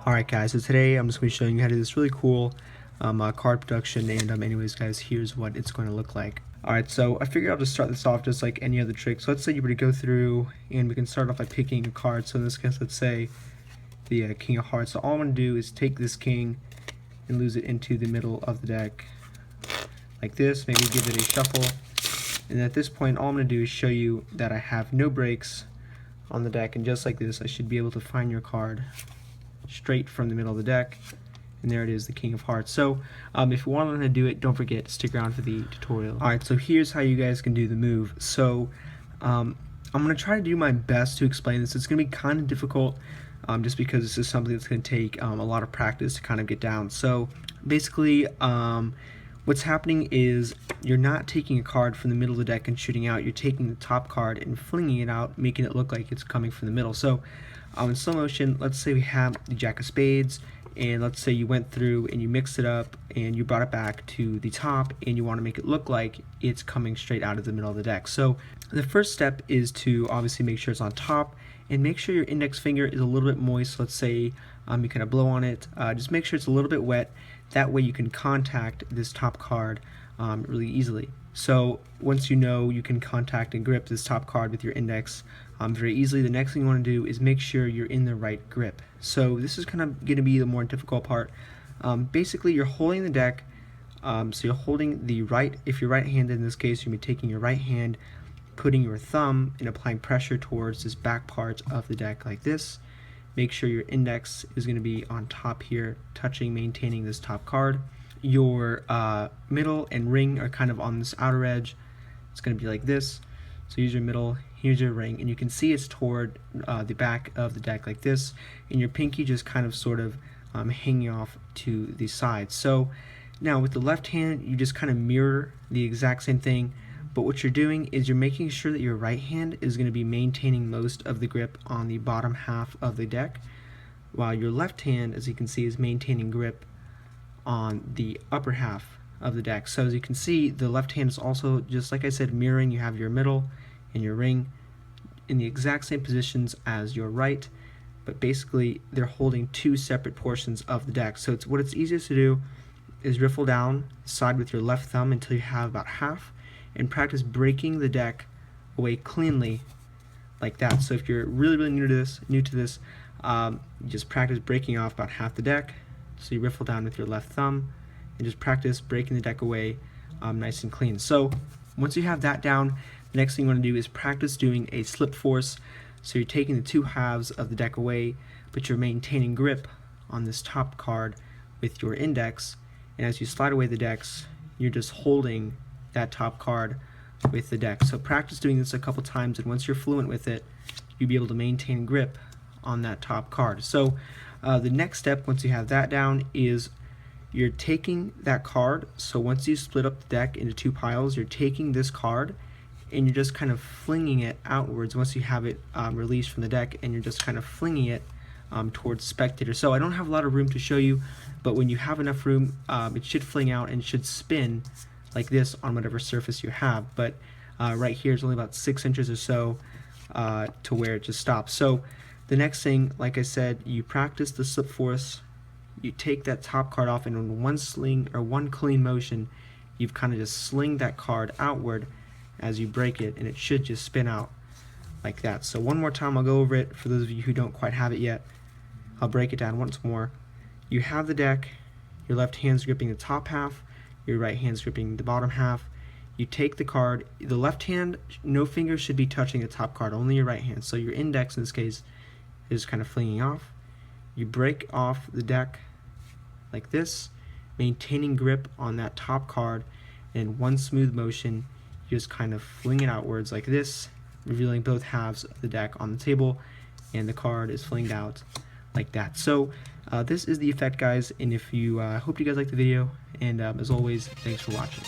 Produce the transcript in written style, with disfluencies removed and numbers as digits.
Alright guys, so today I'm just going to be showing you how to do this really cool card production, and anyways guys, here's what it's going to look like. Alright, so I figured I'll just start this off just like any other trick. So let's say you were to go through and we can start off by picking a card. So in this case, let's say the King of Hearts. So all I'm going to do is take this King and lose it into the middle of the deck like this, maybe give it a shuffle, and at this point all I'm going to do is show you that I have no breaks on the deck, and just like this I should be able to find your card straight from the middle of the deck, and there it is, the King of Hearts. So if you want to learn how to do it, don't forget to stick around for the tutorial. Alright, so here's how you guys can do the move. So I'm going to try to do my best to explain this. It's going to be kind of difficult just because this is something that's going to take a lot of practice to kind of get down. So basically what's happening is you're not taking a card from the middle of the deck and shooting out. You're taking the top card and flinging it out, making it look like it's coming from the middle. So in slow motion, let's say we have the Jack of Spades, and let's say you went through and you mixed it up and you brought it back to the top, and you want to make it look like it's coming straight out of the middle of the deck. So the first step is to obviously make sure it's on top, and make sure your index finger is a little bit moist. Let's say you kind of blow on it, just make sure it's a little bit wet. That way you can contact this top card really easily. So once you know you can contact and grip this top card with your index very easily, the next thing you want to do is make sure you're in the right grip. So this is kind of going to be the more difficult part. Basically you're holding the deck, so you're holding the right, if you're right-handed in this case, you're going to be taking your right hand, putting your thumb and applying pressure towards this back part of the deck like this. Make sure your index is going to be on top here, touching, maintaining this top card. Your middle and ring are kind of on this outer edge. It's going to be like this. So here's your middle, here's your ring, and you can see it's toward the back of the deck like this, and your pinky just kind of sort of hanging off to the side. So now with the left hand, you just kind of mirror the exact same thing, but what you're doing is you're making sure that your right hand is going to be maintaining most of the grip on the bottom half of the deck, while your left hand, as you can see, is maintaining grip on the upper half of the deck. So as you can see, the left hand is also, just like I said, mirroring. You have your middle and your ring in the exact same positions as your right, but basically they're holding two separate portions of the deck. So what it's easiest to do is riffle down side with your left thumb until you have about half, and practice breaking the deck away cleanly like that. So if you're really new to this, you just practice breaking off about half the deck. So you riffle down with your left thumb and just practice breaking the deck away nice and clean. So once you have that down, the next thing you want to do is practice doing a slip force. So you're taking the two halves of the deck away, but you're maintaining grip on this top card with your index, and as you slide away the decks, you're just holding that top card with the deck. So practice doing this a couple times, and once you're fluent with it, you'll be able to maintain grip on that top card. So the next step, once you have that down, is you're taking that card. So once you split up the deck into two piles, you're taking this card and you're just kind of flinging it outwards once you have it released from the deck, and you're just kind of flinging it towards the spectator. So I don't have a lot of room to show you, but when you have enough room, it should fling out and should spin like this on whatever surface you have. But right here is only about 6 inches or so to where it just stops. So the next thing, like I said, you practice the slip force. You take that top card off, and in one sling or one clean motion, you've kind of just sling that card outward as you break it, and it should just spin out like that. So one more time, I'll go over it for those of you who don't quite have it yet. I'll break it down once more. You have the deck, your left hand's gripping the top half, your right hand's gripping the bottom half. You take the card, the left hand, no fingers should be touching the top card, only your right hand. So your index in this case is kind of flinging off. You break off the deck like this, maintaining grip on that top card, and in one smooth motion, you just kind of fling it outwards like this, revealing both halves of the deck on the table, and the card is flinged out like that. So this is the effect, guys, and if you hope you guys liked the video, and as always, thanks for watching.